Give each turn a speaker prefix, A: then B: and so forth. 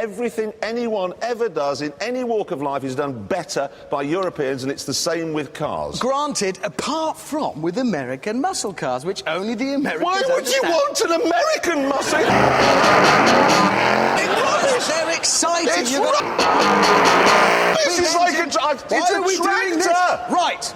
A: everything anyone ever does in any walk of life is done better by Europeans, and it's the same with cars.
B: Granted, apart from with American muscle cars, which only the Americans
A: Why would you want an American muscle?
B: They're exciting.
A: It's
B: You've got...
A: This is like a... It's
B: Why
A: a
B: are we doing this?
A: tractor!
B: Right.